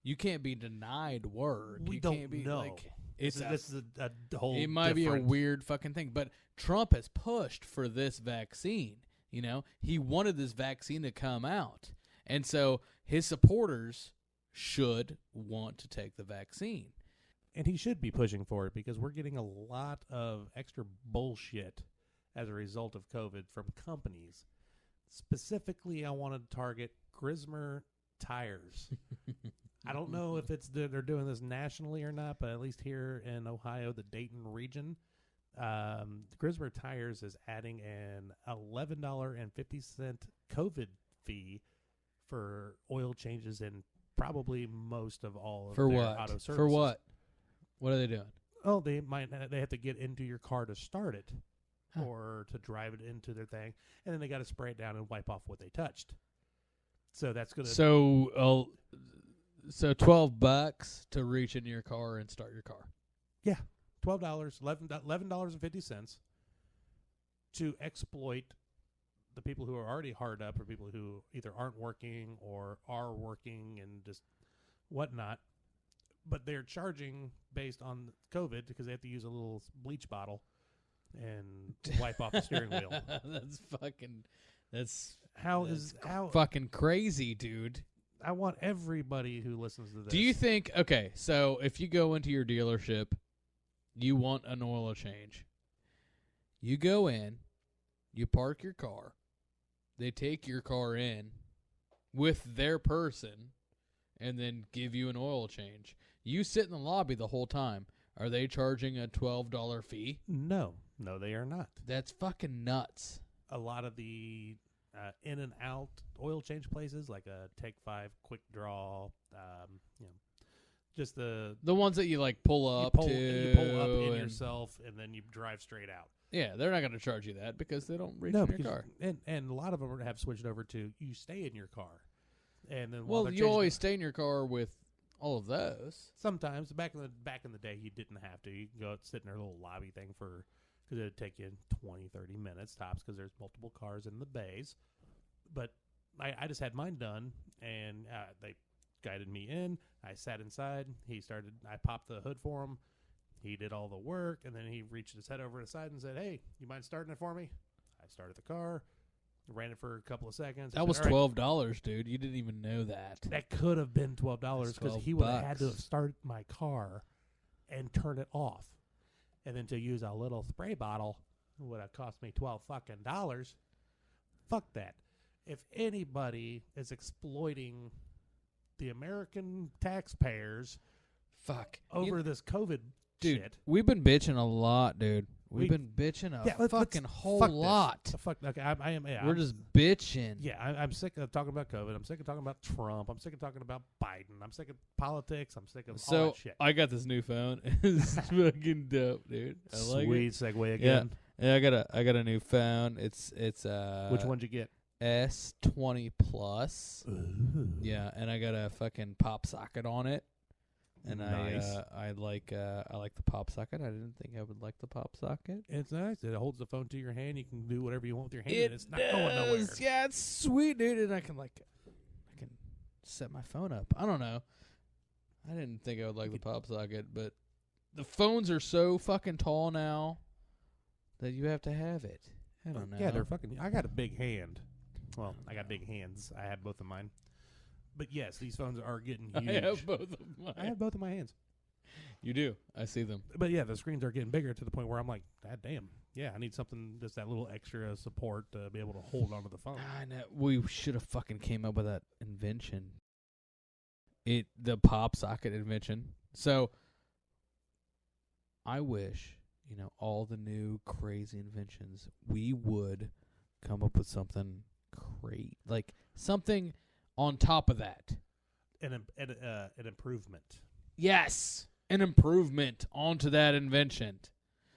you can't be denied work. We you don't can't be know. like This is a whole. It might be a different- weird fucking thing, but Trump has pushed for this vaccine. You know, he wanted this vaccine to come out, and so his supporters should want to take the vaccine. And he should be pushing for it because we're getting a lot of extra bullshit as a result of COVID from companies. Specifically, I want to target Grismer Tires. I don't know if they're doing this nationally or not, but at least here in Ohio, the Dayton region, Grismer Tires is adding an $11.50 COVID fee for oil changes in probably most of all of For their what? auto services. For what? What are they doing? Oh, they have to get into your car to start it, Huh. or to drive it into their thing, and then they got to spray it down and wipe off what they touched. So that's gonna. So $12 to reach into your car and start your car. $12, $11.50 to exploit the people who are already hard up, or people who either aren't working or are working and just whatnot. But they're charging based on COVID because they have to use a little bleach bottle and wipe off the steering wheel. That's How fucking crazy, dude. I want everybody who listens to this. Do you think, okay, so if you go into your dealership, you want an oil change. You go in, you park your car, they take your car in with their person, and then give you an oil change. You sit in the lobby the whole time. Are they charging a $12 fee? No, they are not. That's fucking nuts. A lot of the in and out oil change places, like a Take 5 Quick Draw, just the ones that you like pull up you pull up in and- yourself and then you drive straight out. Yeah, they're not going to charge you that because they don't reach No, in your because car. and a lot of them have switched over to you stay in your car, and then Well, you always stay in your car with all of those. sometimes back in the day you didn't have to. You can go sit in their little lobby thing because it'd take you 20-30 minutes tops because there's multiple cars in the bays. But I just had mine done, and they guided me in. I sat inside. I popped the hood for him. He did all the work, and then he reached his head over to the side and said, "Hey, you mind starting it for me?" I started the car, ran it for a couple of seconds. I That was said, "All right." $12, dude. You didn't even know that. That could have been $12 because he would have had to $12. have started my car and turn it off, and then to use a little spray bottle would have cost me $12 fucking dollars. Fuck that. If anybody is exploiting the American taxpayers Fuck. over this COVID Dude, shit, we've been bitching a lot, dude. We've We- been bitching a let's fucking whole fuck this. lot. Fuck. Okay, I am. Yeah, We're just bitching. Yeah, I'm sick of talking about COVID. I'm sick of talking about Trump. I'm sick of talking about Biden. I'm sick of politics. I'm sick of all So that shit. I got this new phone. It's fucking dope, dude. I like Sweet it. segue again. Yeah, I got a new phone. It's Which one'd you get? S20 Plus. Ooh. Yeah, and I got a fucking pop socket on it. And Nice. I like the pop socket. I didn't think I would like the pop socket. It's nice. It holds the phone to your hand. You can do whatever you want with your hand. And it's not going does. nowhere. Yeah, it's sweet, dude. And I can set my phone up. I don't know. I didn't think I would like the pop socket, but the phones are so fucking tall now that you have to have it. I don't know. Yeah, they're fucking. I got a big hand. Well, I got big hands. I have both of mine. But yes, these phones are getting huge. I have both of mine. I have both of my hands. You do. I see them. But yeah, the screens are getting bigger to the point where I'm like, God damn. Yeah, I need something just that little extra support to be able to hold onto the phone. I know. We should have fucking came up with that invention. The pop socket invention. So I wish, all the new crazy inventions, we would come up with something great, like something on top of that. An improvement. Yes, an improvement onto that invention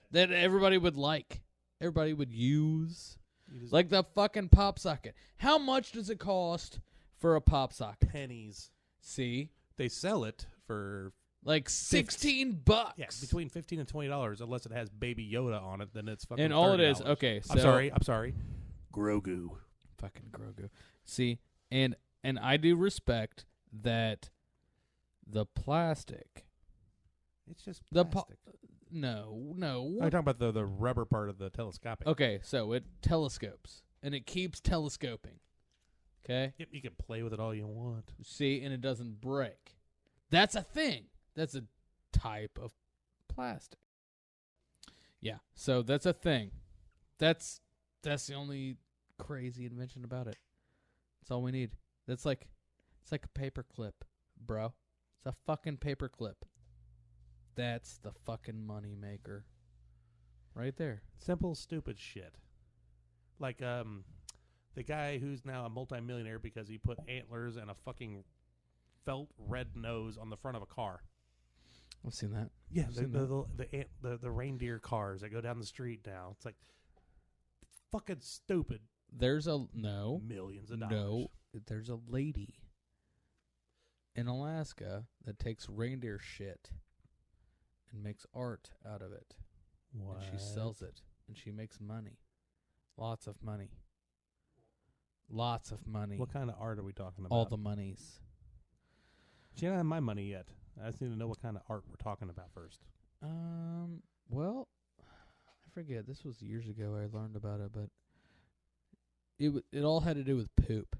that everybody would like, everybody would use, like the fucking pop socket. How much does it cost for a pop socket? Pennies. See, they sell it for like $16. Yeah, between $15 and $20, unless it has Baby Yoda on it. Then it's fucking. And all $30. it is, okay. So I'm sorry. Grogu. Fucking Grogu. See, and I do respect that the plastic. It's just The plastic. No. I'm talking about the rubber part of the telescopic. Okay, so it telescopes and it keeps telescoping. Okay. Yep, you can play with it all you want. See, and it doesn't break. That's a thing. That's a type of plastic. Yeah, so that's a thing. That's the only crazy invention about it. That's all we need. It's like a paper clip, bro. It's a fucking paper clip. That's the fucking money maker. Right there. Simple, stupid shit. Like the guy who's now a multimillionaire because he put antlers and a fucking felt red nose on the front of a car. I've seen that. Yeah, the reindeer cars that go down the street now. It's like fucking stupid. There's millions of dollars. No, there's a lady in Alaska that takes reindeer shit and makes art out of it. What? And she sells it and she makes money. Lots of money. Lots of money. What kind of art are we talking about? All the monies. She don't have my money yet. I just need to know what kind of art we're talking about first. Well, I forget. This was years ago I learned about it, but it all had to do with poop.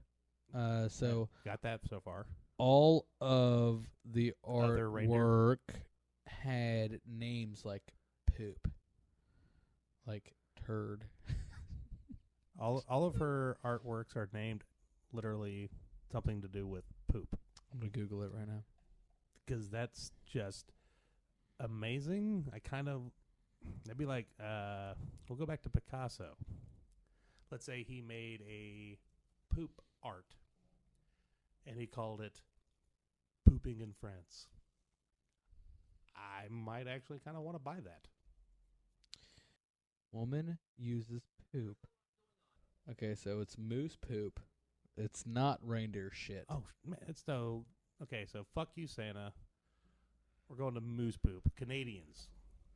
So got that so far. All of the Other artwork had names like poop, like turd. All of her artworks are named literally something to do with poop. I'm gonna Google it right now. Because that's just amazing. It'd be like, we'll go back to Picasso. Let's say he made a poop art, and he called it Pooping in France. I might actually kind of want to buy that. Woman uses poop. Okay, so it's moose poop. It's not reindeer shit. Oh, man, it's no... Okay, so fuck you, Santa. We're going to moose poop. Canadians.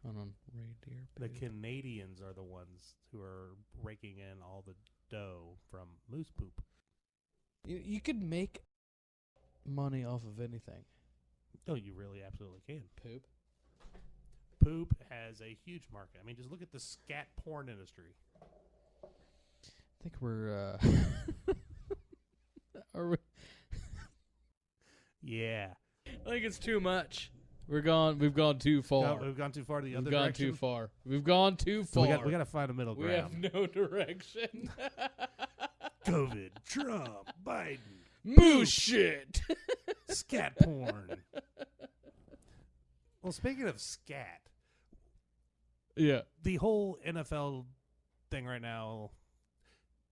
Hold on, reindeer poop. The Canadians are the ones who are raking in all the dough from moose poop. You could make money off of anything. Oh, you really absolutely can. Poop. Poop has a huge market. I mean, just look at the scat porn industry. I think we're are we? Yeah. I think it's too much. We've gone too far. We've gone too far to the other We've gone direction. too far. We've gone too far. So we got to find a middle We ground. have no direction. COVID, Trump, Biden, Moose shit. scat porn. Well, speaking of scat, Yeah. the whole NFL thing right now,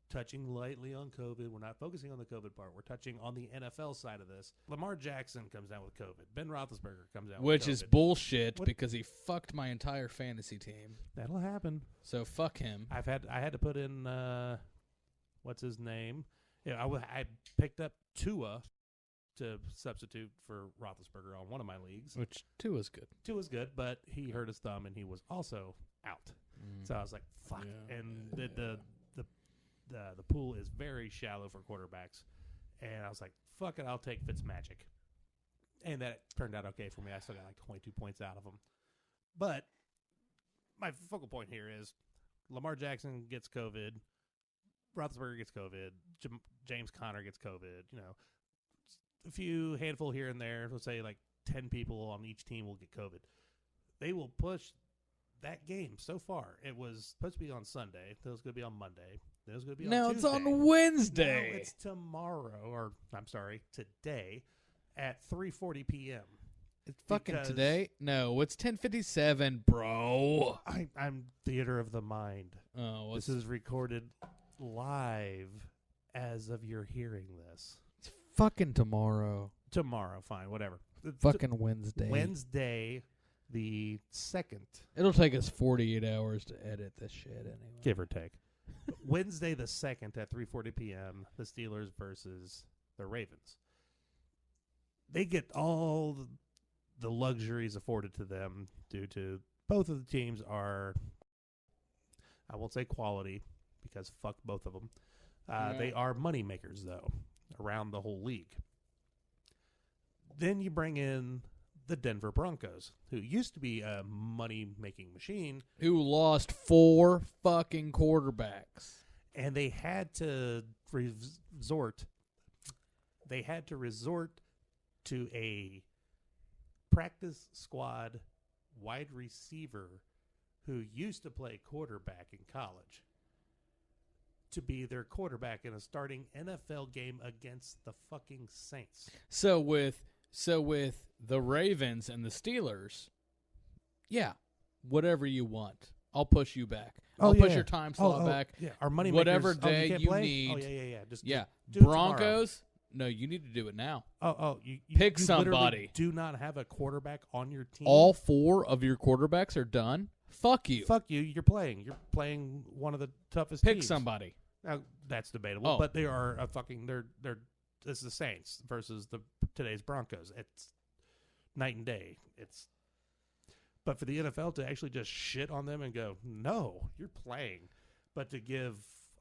touching lightly on COVID. We're not focusing on the COVID part. We're touching on the NFL side of this. Lamar Jackson comes down with COVID. Ben Roethlisberger comes down with COVID. Which is bullshit because he fucked my entire fantasy team. That'll happen. So fuck him. I had to put in what's his name? Yeah, I picked up Tua to substitute for Roethlisberger on one of my leagues. Which two is good. Tua's good, but he hurt his thumb and he was also out. So I was like, fuck. Yeah. And the pool is very shallow for quarterbacks. And I was like, fuck it, I'll take Fitzmagic. And that turned out okay for me. I still got like 22 points out of him. But my focal point here is Lamar Jackson gets COVID. Roethlisberger gets COVID. James Conner gets COVID. You know, a few handful here and there. Let's say like 10 people on each team will get COVID. They will push that game so far. It was supposed to be on Sunday. Then it was going to be on Monday. Then it was going to be Now on it's Tuesday. on Wednesday. Now it's tomorrow, or I'm sorry, today at 3:40 p.m. It's fucking because today? No, it's 10:57, bro. I'm theater of the mind. Oh, This is recorded live as of your hearing this. it's fucking tomorrow. Tomorrow, fine, whatever. Fucking Wednesday. Wednesday, the 2nd, It'll take us 48 hours to edit this shit anyway. give or take. Wednesday the 2nd at 3:40 p.m., the Steelers versus the Ravens. They get all the luxuries afforded to them due to both of the teams are, I won't say quality because fuck both of them. They are money makers, though, around the whole league. Then you bring in the Denver Broncos, who used to be a money-making machine. Who lost 4 fucking quarterbacks. And they had to resort to a practice squad wide receiver who used to play quarterback in college to be their quarterback in a starting NFL game against the fucking Saints. So with the Ravens and the Steelers, yeah, whatever you want. I'll push you back. I'll push your time slot back. Yeah, our money whatever makers, day you, you play? need. Oh, yeah. Just Yeah. do it tomorrow. Broncos, no, you need to do it now. You Pick you somebody. literally do not have a quarterback on your team. All 4 of your quarterbacks are done. Fuck you. Fuck you. You're playing one of the toughest Pick teams. somebody. Now, that's debatable, but they are a fucking they're it's the Saints versus today's Broncos. It's night and day. But for the NFL to actually just shit on them and go, no, you're playing, but to give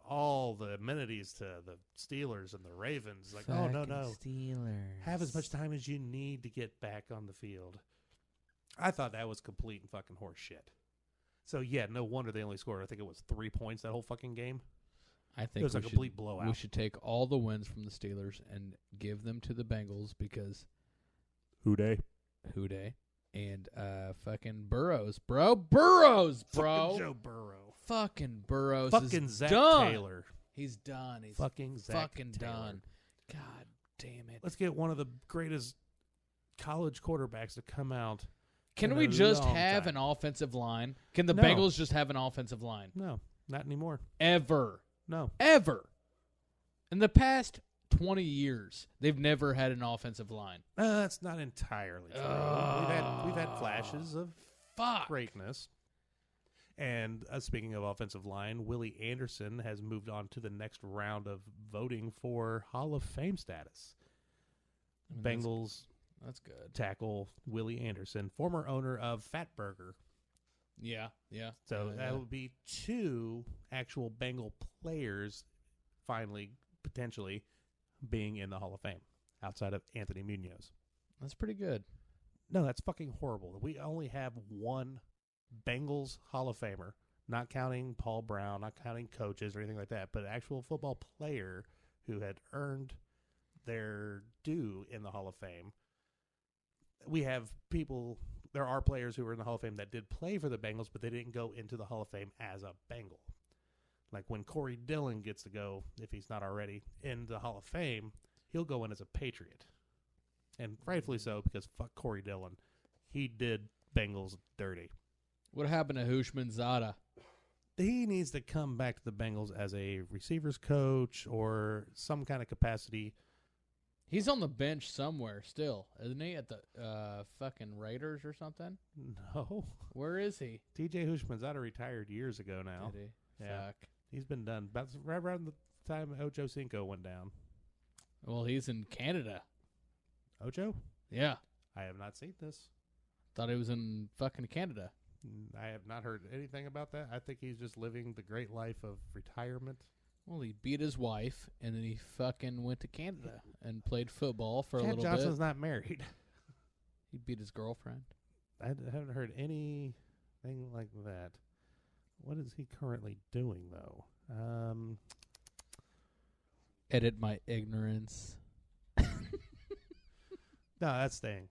all the amenities to the Steelers and the Ravens, like, oh no, Steelers. have as much time as you need to get back on the field. I thought that was complete and fucking horse shit. So yeah, no wonder they only scored. I think it was 3 points that whole fucking game. I think It was a complete blowout. We should take all the wins from the Steelers and give them to the Bengals because Who dey? and fucking Burrows, bro. Burrows, bro. Fucking Joe Burrow. Fucking Burrows Fucking is Zach done. Taylor. He's done. He's Fucking Zach fucking Taylor. done. God damn it. Let's get one of the greatest college quarterbacks to come out. Can in we a just long have time. an offensive line? Can the No. Bengals just have an offensive line? No, not anymore. Ever. No. Ever. In the past 20 years, they've never had an offensive line. That's not entirely true. We've had flashes of Fuck. greatness. And speaking of offensive line, Willie Anderson has moved on to the next round of voting for Hall of Fame status. I mean, Bengals That's good. tackle Willie Anderson, former owner of Fatburger. Yeah. So Yeah, that would be 2 actual Bengal players finally, potentially, being in the Hall of Fame outside of Anthony Munoz. That's pretty good. No, that's fucking horrible. We only have 1 Bengals Hall of Famer, not counting Paul Brown, not counting coaches or anything like that, but an actual football player who had earned their due in the Hall of Fame. We have there are players who were in the Hall of Fame that did play for the Bengals, but they didn't go into the Hall of Fame as a Bengal. Like when Corey Dillon gets to go, if he's not already, in the Hall of Fame, he'll go in as a Patriot. And rightfully so, because fuck Corey Dillon. He did Bengals dirty. What happened to Hushman Zada? He needs to come back to the Bengals as a receivers coach or some kind of capacity. He's on the bench somewhere still, isn't he? At the fucking Raiders or something? No. Where is he? TJ Hushman's out of retired years ago now. Did he? Yeah. Fuck. He's been done. About right around time Ocho Cinco went down? Well, he's in Canada. Ocho? Yeah. I have not seen this. Thought he was in fucking Canada. I have not heard anything about that. I think he's just living the great life of retirement. Well, he beat his wife, and then he fucking went to Canada and played football for a Chad little Johnson's bit. not married. He beat his girlfriend. I haven't heard anything like that. What is he currently doing, though? Edit my ignorance. No, that's staying.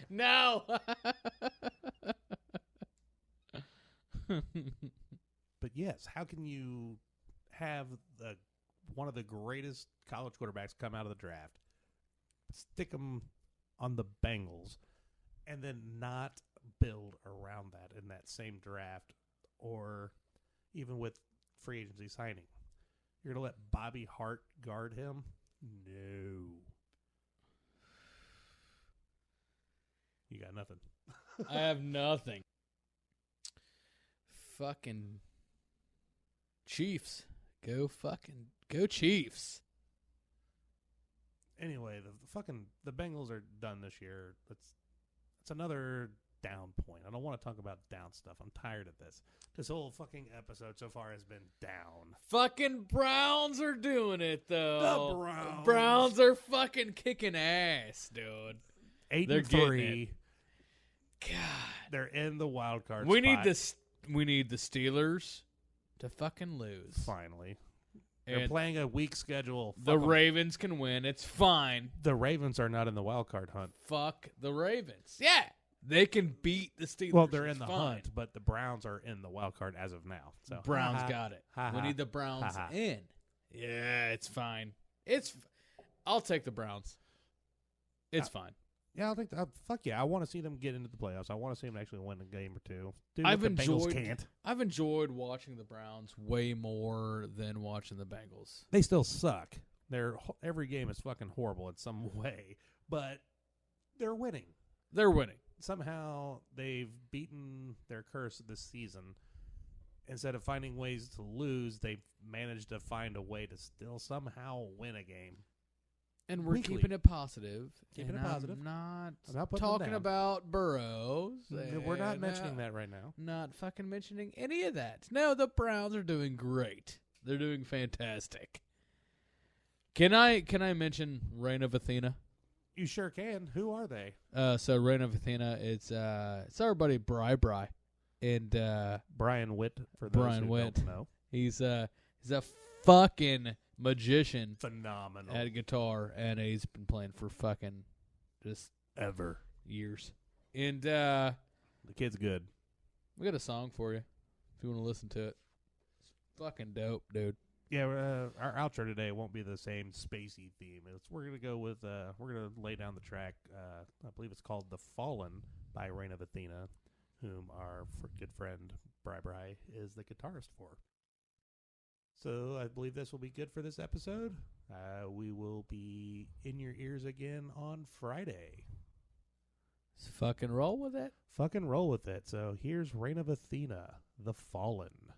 No! But yes, how can you have one of the greatest college quarterbacks come out of the draft, stick him on the Bengals, and then not build around that in that same draft or even with free agency signing? You're going to let Bobby Hart guard him? No. You got nothing. I have nothing. Fucking Chiefs. Go Chiefs. Anyway, the Bengals are done this year. It's another down point. I don't want to talk about down stuff. I'm tired of this. This whole fucking episode so far has been down. Fucking Browns are doing it, though. The Browns. Browns are fucking kicking ass, dude. 8-3. God. They're in the wild card We spot. need the Steelers to fucking lose. Finally. They're And playing a weak schedule. the Fuck 'em. Ravens can win. It's fine. The Ravens are not in the wild card hunt. Fuck the Ravens. Yeah. They can beat the Steelers. Well, they're in It's the fine. hunt, but the Browns are in the wild card as of now. So Browns got it. Ha, We ha. need the Browns Ha, ha. in. Yeah, it's fine. I'll take the Browns. It's fine. Yeah, I'll think. Fuck yeah! I want to see them get into the playoffs. I want to see them actually win a game or two. Do I've what the Bengals enjoyed- can't. I've enjoyed watching the Browns way more than watching the Bengals. They still suck. Every game is fucking horrible in some way, but they're winning. They're winning. Somehow they've beaten their curse this season. Instead of finding ways to lose, they've managed to find a way to still somehow win a game. And we're Weekly. keeping it positive. Keeping and it positive. I'm not not putting them talking down. about Burrows. We're not and, mentioning that right now. Not fucking mentioning any of that. No, the Browns are doing great. They're doing fantastic. Can I mention Reign of Athena? You sure can. Who are they? So Reign of Athena, it's our buddy Bri, and Brian Witt, for those Brian who Witt. don't know. he's a fucking magician Phenomenal. at guitar, and he's been playing for fucking just Ever. years. And The kid's good. we got a song for you if you want to listen to it. It's fucking dope, dude. Yeah, our outro today won't be the same spacey theme. We're gonna go with we're gonna lay down the track. I believe it's called "The Fallen" by Reign of Athena, whom our good friend Bri is the guitarist for. So I believe this will be good for this episode. We will be in your ears again on Friday. Let's fucking roll with it. Fucking roll with it. So here's Reign of Athena, "The Fallen."